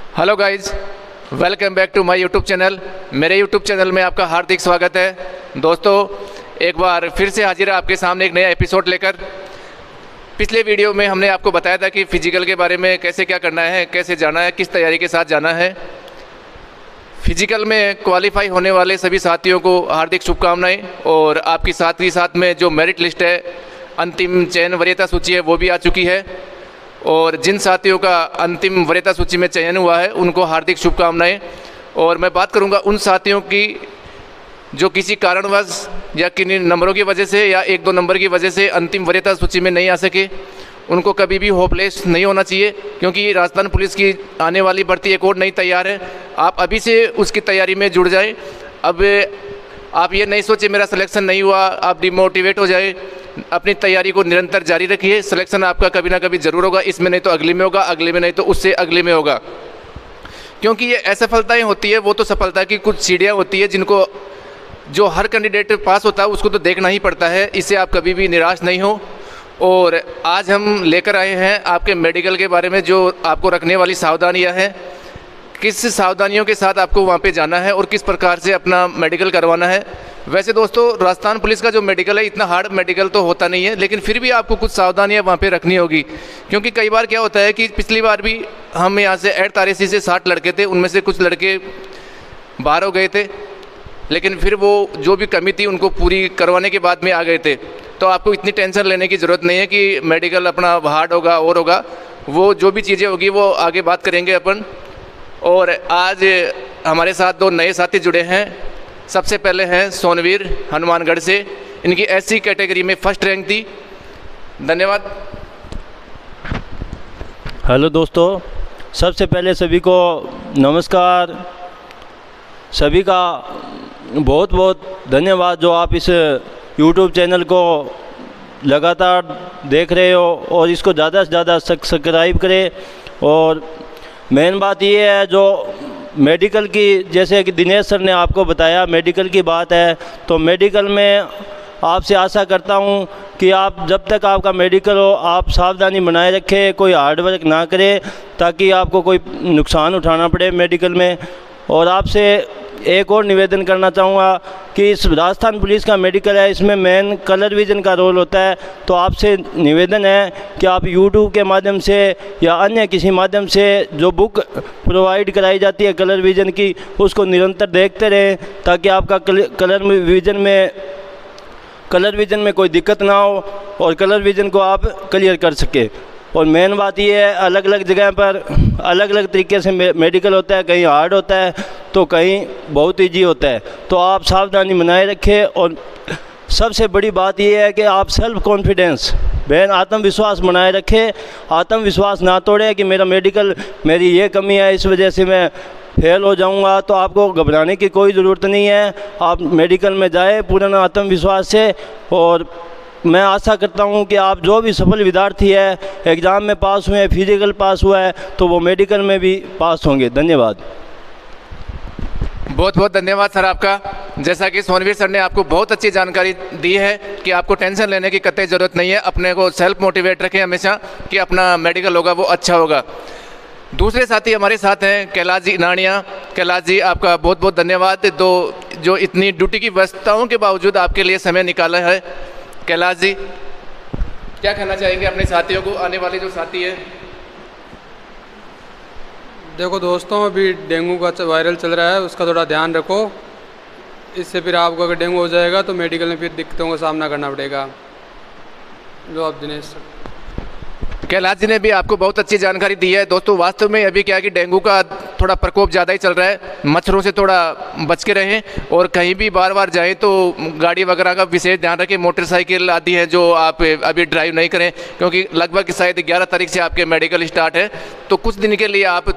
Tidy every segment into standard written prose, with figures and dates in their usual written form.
Hello guys, welcome back to my YouTube channel. मेरे YouTube channel में आपका हार्दिक स्वागत है। दोस्तों, एक बार फिर से हाजिर है आपके सामने एक नया एपिसोड लेकर। पिछले वीडियो में हमने आपको बताया था कि फिजिकल के बारे में कैसे क्या करना है, कैसे जाना है, किस तैयारी के साथ जाना है। फिजिकल में क्वालिफाई होने वाले सभी साथियों को हार्दिक शुभकामनाएं। और आपकी साथ ही साथ में जो मेरिट लिस्ट है, अंतिम चयन वरीयता सूची है, वो भी आ चुकी है। और जिन साथियों का अंतिम वरीयता सूची में चयन हुआ है उनको हार्दिक शुभकामनाएं। और मैं बात करूंगा उन साथियों की जो किसी कारणवश या किन्हीं नंबरों की वजह से या एक दो नंबर की वजह से अंतिम वरीयता सूची में नहीं आ सके। उनको कभी भी होपलेस नहीं होना चाहिए, क्योंकि राजस्थान पुलिस की आने वाली भर्ती एक और नई तैयार है। आप अभी से उसकी तैयारी में जुड़ जाएं। अब आप ये नहीं सोचे मेरा सिलेक्शन नहीं हुआ, आप डिमोटिवेट हो जाए। अपनी तैयारी को निरंतर जारी रखिए। सिलेक्शन आपका कभी ना कभी ज़रूर होगा, इसमें नहीं तो अगले में होगा, अगले में नहीं तो उससे अगले में होगा। क्योंकि ये असफलताएं होती है, वो तो सफलता की कुछ सीढ़ियाँ होती है जिनको जो हर कैंडिडेट पास होता है उसको तो देखना ही पड़ता है। इससे आप कभी भी निराश नहीं हो। और आज हम लेकर आए हैं आपके मेडिकल के बारे में जो आपको रखने वाली सावधानियाँ हैं, किस सावधानियों के साथ आपको वहाँ पे जाना है और किस प्रकार से अपना मेडिकल करवाना है। वैसे दोस्तों, राजस्थान पुलिस का जो मेडिकल है इतना हार्ड मेडिकल तो होता नहीं है, लेकिन फिर भी आपको कुछ सावधानियाँ वहाँ पे रखनी होगी। क्योंकि कई बार क्या होता है कि पिछली बार भी हम यहाँ से 8 तारीख से 60 लड़के थे, उनमें से कुछ लड़के बाहर हो गए थे, लेकिन फिर वो जो भी कमी थी उनको पूरी करवाने के बाद में आ गए थे। तो आपको इतनी टेंशन लेने की ज़रूरत नहीं है कि मेडिकल अपना हार्ड होगा और होगा। वो जो भी चीज़ें होगी वो आगे बात करेंगे अपन। और आज हमारे साथ 2 नए साथी जुड़े हैं। सबसे पहले हैं सोनवीर हनुमानगढ़ से। इनकी एससी कैटेगरी में फर्स्ट रैंक थी। धन्यवाद। हेलो दोस्तों, सबसे पहले सभी को नमस्कार। सभी का बहुत बहुत धन्यवाद जो आप इस यूट्यूब चैनल को लगातार देख रहे हो और इसको ज़्यादा से ज़्यादा सब्सक्राइब करें। और मेन बात ये है जो मेडिकल की, जैसे कि दिनेश सर ने आपको बताया मेडिकल की बात है, तो मेडिकल में आपसे आशा करता हूं कि आप जब तक आपका मेडिकल हो आप सावधानी बनाए रखें, कोई हार्ड वर्क ना करें ताकि आपको कोई नुकसान उठाना पड़े मेडिकल में। और आपसे एक और निवेदन करना चाहूँगा कि इस राजस्थान पुलिस का मेडिकल है, इसमें मेन कलर विज़न का रोल होता है। तो आपसे निवेदन है कि आप यूट्यूब के माध्यम से या अन्य किसी माध्यम से जो बुक प्रोवाइड कराई जाती है कलर विज़न की, उसको निरंतर देखते रहें ताकि आपका कलर विज़न में कोई दिक्कत ना हो और कलर विज़न को आप क्लियर कर सके। और मेन बात ये है, अलग अलग जगह पर अलग अलग तरीके से मेडिकल होता है, कहीं हार्ड होता है तो कहीं बहुत इजी होता है। तो आप सावधानी बनाए रखें। और सबसे बड़ी बात ये है कि आप सेल्फ कॉन्फिडेंस आत्मविश्वास बनाए रखें। आत्मविश्वास ना तोड़ें कि मेरा मेडिकल, मेरी ये कमी है इस वजह से मैं फेल हो जाऊंगा। तो आपको घबराने की कोई ज़रूरत नहीं है। आप मेडिकल में जाए पूर्ण आत्मविश्वास से। और मैं आशा करता हूं कि आप जो भी सफल विद्यार्थी है, एग्ज़ाम में पास हुए हैं, फिजिकल पास हुआ है, तो वो मेडिकल में भी पास होंगे। धन्यवाद। बहुत बहुत धन्यवाद सर आपका। जैसा कि सोनवीर सर ने आपको बहुत अच्छी जानकारी दी है कि आपको टेंशन लेने की कतई ज़रूरत नहीं है। अपने को सेल्फ मोटिवेट रखें हमेशा कि अपना मेडिकल होगा वो अच्छा होगा। दूसरे साथी हमारे साथ हैं कैलाश जी नानिया। कैलाश जी, आपका बहुत बहुत धन्यवाद जो इतनी ड्यूटी की व्यस्तताओं के बावजूद आपके लिए समय निकाला है। कैलाश जी, क्या कहना चाहेंगे अपने साथियों को, आने वाले जो साथी हैं? देखो दोस्तों, अभी डेंगू का वायरल चल रहा है, उसका थोड़ा ध्यान रखो। इससे फिर आपको अगर डेंगू हो जाएगा तो मेडिकल में फिर दिक्कतों का सामना करना पड़ेगा। जो आप दिनेश सर। कैलाश जी ने भी आपको बहुत अच्छी जानकारी दी है। दोस्तों, वास्तव में अभी क्या है कि डेंगू का थोड़ा प्रकोप ज़्यादा ही चल रहा है। मच्छरों से थोड़ा बच के रहें और कहीं भी बार बार जाएं तो गाड़ी वगैरह का विशेष ध्यान रखें। मोटरसाइकिल आदि हैं जो आप अभी ड्राइव नहीं करें, क्योंकि लगभग शायद 11 तारीख से आपके मेडिकल स्टार्ट है। तो कुछ दिन के लिए आप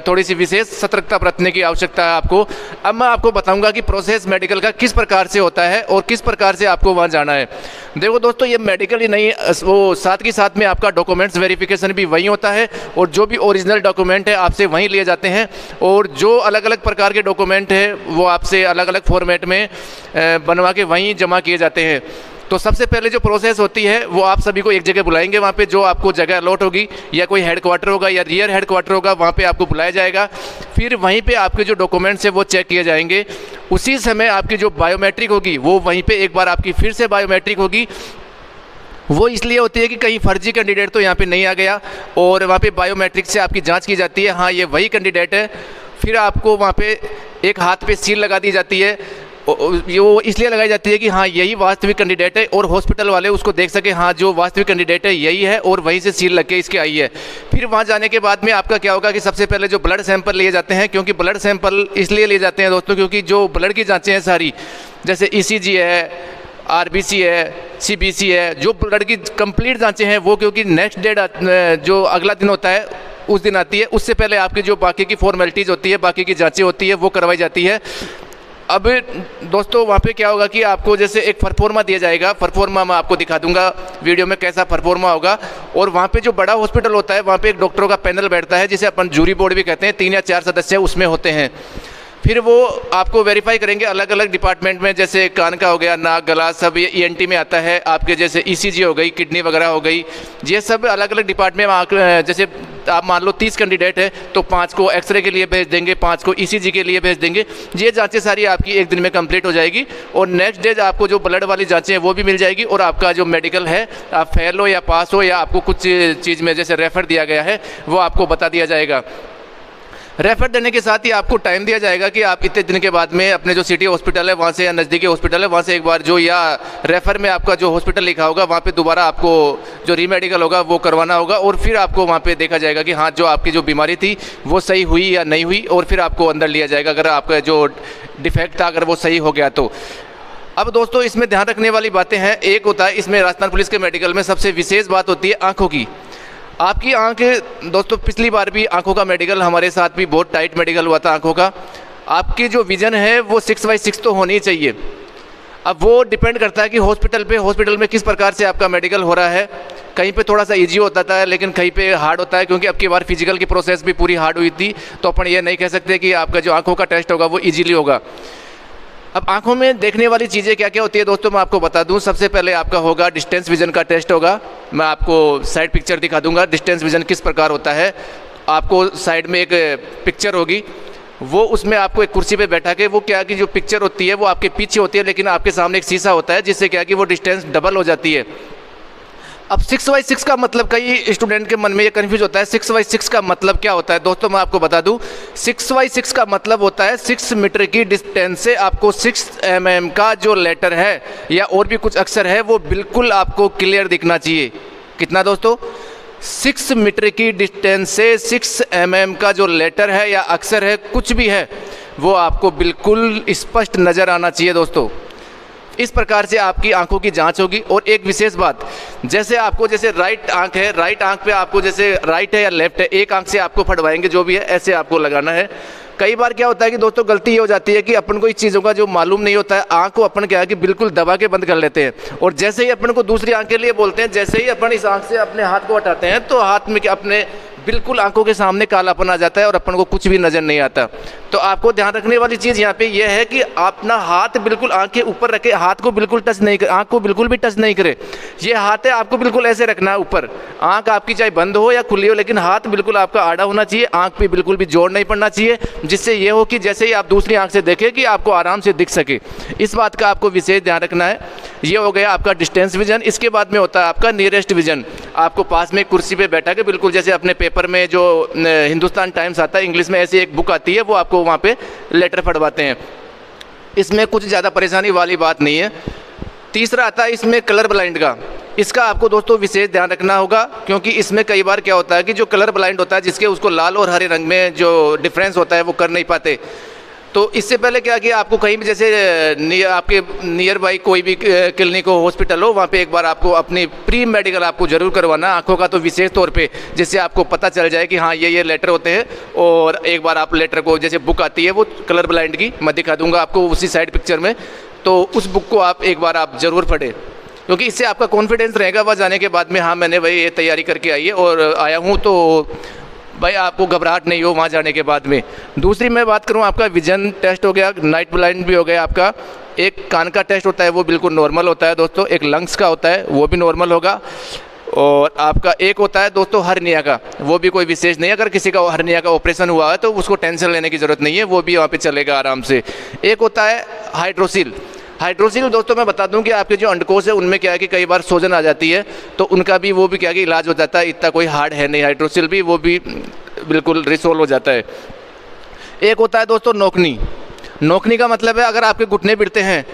थोड़ी सी विशेष सतर्कता बरतने की आवश्यकता है आपको। अब मैं आपको बताऊँगा कि प्रोसेस मेडिकल का किस प्रकार से होता है और किस प्रकार से आपको वहाँ जाना है। देखो दोस्तों, ये मेडिकल ही नहीं, वो साथ के साथ में आपका डॉक्यूमेंट्स वेरिफिकेशन भी वहीं होता है और जो भी ओरिजिनल डॉक्यूमेंट है आपसे वहीं लिए जाते हैं। और जो अलग अलग प्रकार के डॉक्यूमेंट है वो आपसे अलग अलग फॉर्मेट में बनवा के वहीं जमा किए जाते हैं। तो सबसे पहले जो प्रोसेस होती है वो आप सभी को एक जगह बुलाएंगे, वहाँ पे जो आपको जगह अलॉट होगी या कोई हेडक्वार्टर होगा या रियर हेडक्वार्टर होगा, वहाँ पे आपको बुलाया जाएगा। फिर वहीं पे आपके जो डॉक्यूमेंट्स हैं वो चेक किए जाएंगे। उसी समय आपकी जो बायोमेट्रिक होगी वो वहीं पे एक बार आपकी फिर से बायोमेट्रिक होगी। वो इसलिए होती है कि कहीं फर्जी कैंडिडेट तो यहाँ पे नहीं आ गया, और वहाँ पे बायोमेट्रिक से आपकी जांच की जाती है, हाँ ये वही कैंडिडेट है। फिर आपको वहाँ पे एक हाथ पे सील लगा दी जाती है। वो इसलिए लगाई जाती है कि हाँ यही वास्तविक कैंडिडेट है, और हॉस्पिटल वाले उसको देख सके हाँ जो वास्तविक कैंडिडेट है यही है, और वहीं से सील लग के इसके आई है। फिर वहाँ जाने के बाद में आपका क्या होगा कि सबसे पहले जो ब्लड सैंपल लिए जाते हैं, क्योंकि ब्लड सैंपल इसलिए लिए जाते हैं दोस्तों क्योंकि जो ब्लड की जाँचें हैं सारी, जैसे ECG है, RBC है, CBC है, जो ब्लड की कंप्लीट जांचें हैं वो क्योंकि नेक्स्ट डेट जो अगला दिन होता है उस दिन आती है, उससे पहले आपकी जो बाकी की फॉर्मेलिटीज़ होती है, बाकी की जांचें होती है वो करवाई जाती है। अब दोस्तों वहाँ पे क्या होगा कि आपको जैसे एक परफॉर्मा दिया जाएगा, परफॉर्मा मैं आपको दिखा दूंगा वीडियो में कैसा परफॉर्मा होगा। और वहाँ पे जो बड़ा हॉस्पिटल होता है वहाँ पे एक डॉक्टरों का पैनल बैठता है जिसे अपन जूरी बोर्ड भी कहते हैं, 3 या 4 सदस्य उसमें होते हैं। फिर वो आपको वेरीफाई करेंगे अलग अलग डिपार्टमेंट में, जैसे कान का हो गया, नाक गला सब ये ENT में आता है, आपके जैसे ECG हो गई, किडनी वगैरह हो गई, ये सब अलग अलग डिपार्टमेंट में। जैसे आप मान लो 30 कैंडिडेट है तो 5 को एक्सरे के लिए भेज देंगे, 5 को ECG के लिए भेज देंगे। ये जांचें सारी आपकी एक दिन में कंप्लीट हो जाएगी, और नेक्स्ट डे आपको जो ब्लड वाली जांचें हैं वो भी मिल जाएगी, और आपका जो मेडिकल है आप फेल हो या पास हो या आपको कुछ चीज़ में जैसे रेफर दिया गया है वो आपको बता दिया जाएगा। रेफर देने के साथ ही आपको टाइम दिया जाएगा कि आप इतने दिन के बाद में अपने जो सिटी हॉस्पिटल है वहाँ से या नज़दीकी हॉस्पिटल है वहाँ से एक बार जो या रेफर में आपका जो हॉस्पिटल लिखा होगा वहाँ पे दोबारा आपको जो रीमेडिकल होगा वो करवाना होगा, और फिर आपको वहाँ पे देखा जाएगा कि हाँ जो आपकी जो बीमारी थी वो सही हुई या नहीं हुई, और फिर आपको अंदर लिया जाएगा अगर आपका जो डिफेक्ट था अगर वो सही हो गया तो। अब दोस्तों इसमें ध्यान रखने वाली बातें हैं, एक होता है इसमें राजस्थान पुलिस के मेडिकल में सबसे विशेष बात होती है आँखों की। आपकी आंख दोस्तों, पिछली बार भी आंखों का मेडिकल हमारे साथ भी बहुत टाइट मेडिकल हुआ था आंखों का। आपकी जो विज़न है वो 6/6 तो होनी चाहिए। अब वो डिपेंड करता है कि हॉस्पिटल में किस प्रकार से आपका मेडिकल हो रहा है। कहीं पे थोड़ा सा इजी होता था लेकिन कहीं पे हार्ड होता है, क्योंकि अब की बार फिजिकल की प्रोसेस भी पूरी हार्ड हुई थी, तो अपन ये नहीं कह सकते कि आपका जो आंखों का टेस्ट होगा वो ईजिली होगा। अब आंखों में देखने वाली चीज़ें क्या क्या होती है दोस्तों मैं आपको बता दूं। सबसे पहले आपका होगा डिस्टेंस विजन का टेस्ट होगा। मैं आपको साइड पिक्चर दिखा दूंगा डिस्टेंस विजन किस प्रकार होता है। आपको साइड में एक पिक्चर होगी, वो उसमें आपको एक कुर्सी पे बैठा के वो क्या कि जो पिक्चर होती है वो आपके पीछे होती है, लेकिन आपके सामने एक शीशा होता है जिससे क्या कि वो डिस्टेंस डबल हो जाती है। अब 6/6 का मतलब कई स्टूडेंट के मन में ये कन्फ्यूज होता है 6/6 का मतलब क्या होता है। दोस्तों मैं आपको बता दूं 6/6 का मतलब होता है 6 मीटर की डिस्टेंस से आपको 6 mm का जो लेटर है या और भी कुछ अक्षर है वो बिल्कुल आपको क्लियर दिखना चाहिए। कितना दोस्तों? 6 मीटर की डिस्टेंस से 6 mm का जो लेटर है या अक्षर है कुछ भी है वो आपको बिल्कुल स्पष्ट नज़र आना चाहिए दोस्तों। इस प्रकार से आपकी आंखों की जांच होगी। और एक विशेष बात, जैसे आपको जैसे राइट आंख है, राइट आंख पे आपको जैसे राइट है या लेफ्ट है, एक आंख से आपको फटवाएंगे जो भी है ऐसे आपको लगाना है। कई बार क्या होता है कि दोस्तों गलती ये हो जाती है कि अपन को इस चीज़ों का जो मालूम नहीं होता है, आंख को अपन क्या है कि बिल्कुल दबा के बंद कर लेते हैं, और जैसे ही अपन को दूसरी आंख के लिए बोलते हैं, जैसे ही अपन इस आंख से अपने हाथ को हटाते हैं तो हाथ में अपने बिल्कुल आंखों के सामने कालापन आ जाता है और अपन को कुछ भी नज़र नहीं आता। तो आपको ध्यान रखने वाली चीज़ यहाँ पे यह है कि अपना हाथ बिल्कुल आंख के ऊपर रखे, हाथ को बिल्कुल टच नहीं करे, आंख को बिल्कुल भी टच नहीं करे। ये हाथ है आपको बिल्कुल ऐसे रखना है ऊपर, आंख आपकी चाहे बंद हो या खुली हो लेकिन हाथ बिल्कुल आपका आड़ा होना चाहिए, आंख पे बिल्कुल भी जोर नहीं पड़ना चाहिए, जिससे ये हो कि जैसे ही आप दूसरी आंख से देखें कि आपको आराम से दिख सके। इस बात का आपको विशेष ध्यान रखना है। ये हो गया आपका डिस्टेंस विजन। इसके बाद में होता है आपका नियरेस्ट विजन। आपको पास में कुर्सी पे बैठा के बिल्कुल जैसे अपने पेपर में जो हिंदुस्तान टाइम्स आता है इंग्लिश में, ऐसी एक बुक आती है वो आपको वहाँ पे लेटर फटवाते हैं। इसमें कुछ ज़्यादा परेशानी वाली बात नहीं है। तीसरा आता है इसमें कलर ब्लाइंड का। इसका आपको दोस्तों विशेष ध्यान रखना होगा, क्योंकि इसमें कई बार क्या होता है कि जो कलर ब्लाइंड होता है जिसके उसको लाल और हरे रंग में जो डिफरेंस होता है वो कर नहीं पाते। तो इससे पहले क्या कि आपको कहीं भी जैसे आपके नियर बाई कोई भी क्लिनिक हो, हॉस्पिटल हो, वहाँ पे एक बार आपको अपनी प्री मेडिकल आपको ज़रूर करवाना आंखों का, तो विशेष तौर पे जिससे आपको पता चल जाए कि हाँ ये लेटर होते हैं। और एक बार आप लेटर को जैसे बुक आती है वो कलर ब्लाइंड की, मैं दिखा दूंगा आपको उसी साइड पिक्चर में, तो उस बुक को आप एक बार आप ज़रूर पढ़ें, क्योंकि इससे आपका कॉन्फिडेंस रहेगा वह जाने के बाद में हाँ मैंने भाई ये तैयारी करके आई है और आया हूँ, तो भाई आपको घबराहट नहीं हो वहाँ जाने के बाद में। दूसरी मैं बात करूँ आपका विजन टेस्ट हो गया, नाइट ब्लाइंड भी हो गया आपका। एक कान का टेस्ट होता है वो बिल्कुल नॉर्मल होता है दोस्तों, एक लंग्स का होता है वो भी नॉर्मल होगा, और आपका एक होता है दोस्तों हर्निया का, वो भी कोई विशेष नहीं है। अगर किसी का हर्निया का ऑपरेशन हुआ है तो उसको टेंशन लेने की ज़रूरत नहीं है, वो भी वहाँ पे चलेगा आराम से। एक होता है हाइड्रोसिल। हाइड्रोसिल दोस्तों मैं बता दूं कि आपके जो अंडकोश है उनमें क्या है कि कई बार सूजन आ जाती है, तो उनका भी वो भी क्या है कि इलाज हो जाता है, इतना कोई हार्ड है नहीं हाइड्रोसिल भी, वो भी बिल्कुल रिसोल्व हो जाता है। एक होता है दोस्तों नोकनी। नोकनी का मतलब है अगर आपके घुटने पिटते हैं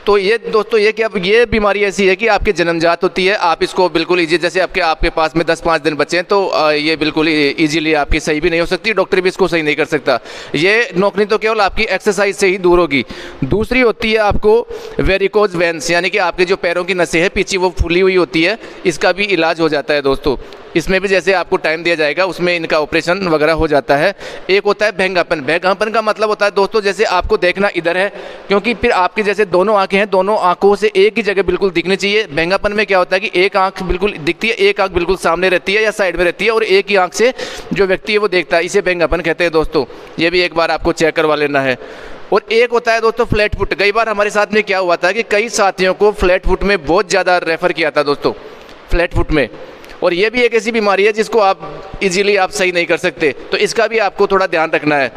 तो ये दोस्तों ये क्या, ये बीमारी ऐसी है कि आपकी जन्मजात होती है, आप इसको बिल्कुल ईजी, जैसे आपके पास में 10-5 दिन बचे हैं तो ये बिल्कुल ईजीली आपकी सही भी नहीं हो सकती, डॉक्टर भी इसको सही नहीं कर सकता। ये नोकनी तो केवल आपकी एक्सरसाइज से ही दूर होगी। दूसरी होती है आपको वेरिकोज वेन्स, यानी कि आपके जो पैरों की नसें हैं पीछे वो फूली हुई होती है, इसका भी इलाज हो जाता है दोस्तों। इसमें भी जैसे आपको टाइम दिया जाएगा उसमें इनका ऑपरेशन वगैरह हो जाता है। एक होता है भेंगापन। भेंगापन का मतलब होता है दोस्तों जैसे आपको देखना इधर है, क्योंकि फिर आपकी जैसे दोनों आंखें हैं, दोनों आंखों से एक ही जगह बिल्कुल दिखनी चाहिए। भेंगापन में क्या होता है कि एक आंख बिल्कुल दिखती है, एक आंख बिल्कुल सामने रहती है या साइड में रहती है, और एक ही आंख से जो व्यक्ति है वो देखता है, इसे भेंगापन कहते हैं दोस्तों। ये भी एक बार आपको चेक करवा लेना है। और एक होता है दोस्तों फ्लैट फुट। कई बार हमारे साथ में क्या हुआ था कि कई साथियों को फ्लैट फुट में बहुत ज़्यादा रेफ़र किया था दोस्तों, फ्लैट फुट में, और ये भी एक ऐसी बीमारी है जिसको आप इजीली आप सही नहीं कर सकते, तो इसका भी आपको थोड़ा ध्यान रखना है।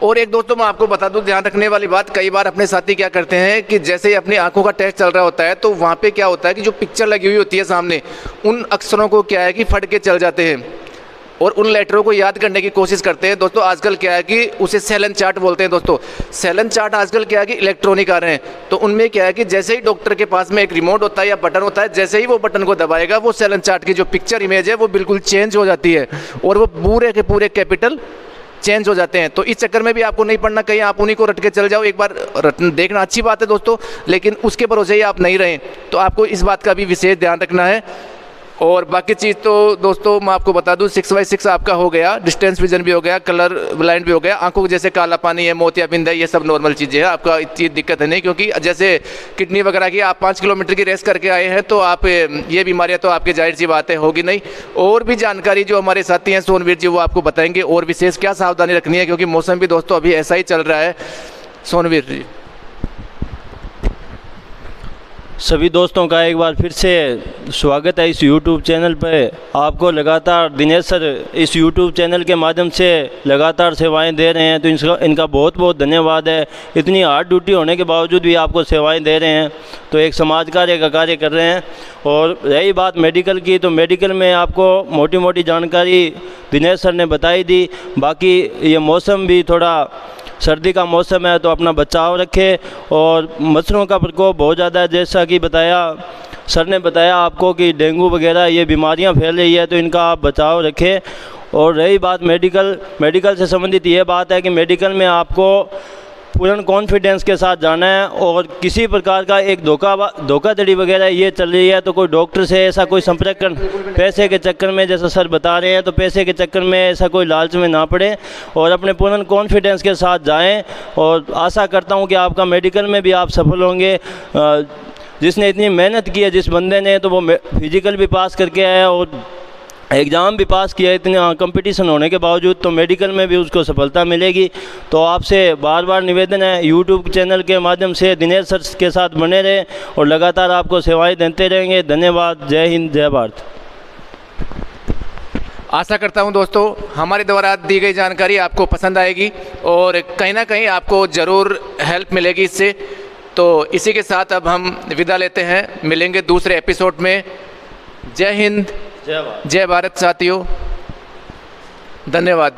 और एक दोस्तों मैं आपको बता दूं ध्यान रखने वाली बात, कई बार अपने साथी क्या करते हैं कि जैसे ही अपनी आंखों का टेस्ट चल रहा होता है तो वहाँ पे क्या होता है कि जो पिक्चर लगी हुई होती है सामने, उन अक्षरों को क्या है कि फट के चल जाते हैं और उन लेटरों को याद करने की कोशिश करते हैं दोस्तों। आजकल क्या है कि उसे सेलन चार्ट बोलते हैं दोस्तों। सेलन चार्ट आजकल क्या है कि इलेक्ट्रॉनिक आ रहे हैं, तो उनमें क्या है कि जैसे ही डॉक्टर के पास में एक रिमोट होता है या बटन होता है, जैसे ही वो बटन को दबाएगा वो सेलन चार्ट की जो पिक्चर इमेज है वो बिल्कुल चेंज हो जाती है और वो पूरे के पूरे कैपिटल चेंज हो जाते हैं। तो इस चक्कर में भी आपको नहीं पढ़ना, कहीं आप उन्हीं को रट के चल जाओ। एक बार देखना अच्छी बात है दोस्तों, लेकिन उसके भरोसे ही आप नहीं रहें, तो आपको इस बात का भी विशेष ध्यान रखना है। और बाकी चीज़ तो दोस्तों मैं आपको बता दूं 6x6 आपका हो गया, डिस्टेंस विजन भी हो गया, कलर ब्लाइंड भी हो गया, आंखों को जैसे काला पानी है, मोतियाबिंद है, ये सब नॉर्मल चीज़ें हैं, आपका इतनी दिक्कत है नहीं। क्योंकि जैसे किडनी वगैरह की आप 5 किलोमीटर की रेस करके आए हैं तो आप ये बीमारियां तो आपकी जाहिर सी बात है होगी नहीं। और भी जानकारी जो हमारे साथी हैं सोनवीर जी वो आपको बताएंगे और विशेष क्या सावधानी रखनी है, क्योंकि मौसम भी दोस्तों अभी ऐसा ही चल रहा है। सोनवीर जी। सभी दोस्तों का एक बार फिर से स्वागत है इस YouTube चैनल पर। आपको लगातार दिनेश सर इस YouTube चैनल के माध्यम से लगातार सेवाएं दे रहे हैं, तो इनका बहुत बहुत धन्यवाद है। इतनी हार्ड ड्यूटी होने के बावजूद भी आपको सेवाएं दे रहे हैं, तो एक समाज कार्य का कार्य कर रहे हैं। और रही बात मेडिकल की, तो मेडिकल में आपको मोटी मोटी जानकारी दिनेश सर ने बताई दी। बाकी ये मौसम भी थोड़ा सर्दी का मौसम है, तो अपना बचाव रखें। और मच्छरों का प्रकोप बहुत ज़्यादा है, जैसा कि बताया सर ने बताया आपको कि डेंगू वगैरह ये बीमारियां फैल रही है, तो इनका आप बचाव रखें। और रही बात मेडिकल से संबंधित ये बात है कि मेडिकल में आपको पूर्ण कॉन्फिडेंस के साथ जाना है, और किसी प्रकार का एक धोखाधड़ी वगैरह ये चल रही है तो कोई डॉक्टर से ऐसा कोई संपर्क कर, पैसे के चक्कर में, जैसा सर बता रहे हैं, तो पैसे के चक्कर में ऐसा कोई लालच में ना पड़े और अपने पूर्ण कॉन्फिडेंस के साथ जाएं। और आशा करता हूं कि आपका मेडिकल में भी आप सफल होंगे। जिसने इतनी मेहनत की है जिस बंदे ने, तो वो फिजिकल भी पास करके आया और एग्ज़ाम भी पास किया, इतने कंपटीशन होने के बावजूद, तो मेडिकल में भी उसको सफलता मिलेगी। तो आपसे बार बार निवेदन है, यूट्यूब चैनल के माध्यम से दिनेश सर के साथ बने रहें और लगातार आपको सेवाएं देते रहेंगे। धन्यवाद। जय हिंद, जय भारत। आशा करता हूं दोस्तों हमारे द्वारा दी गई जानकारी आपको पसंद आएगी और कहीं ना कहीं आपको ज़रूर हेल्प मिलेगी इससे। तो इसी के साथ अब हम विदा लेते हैं, मिलेंगे दूसरे एपिसोड में। जय हिंद, जय भारत साथियों, धन्यवाद।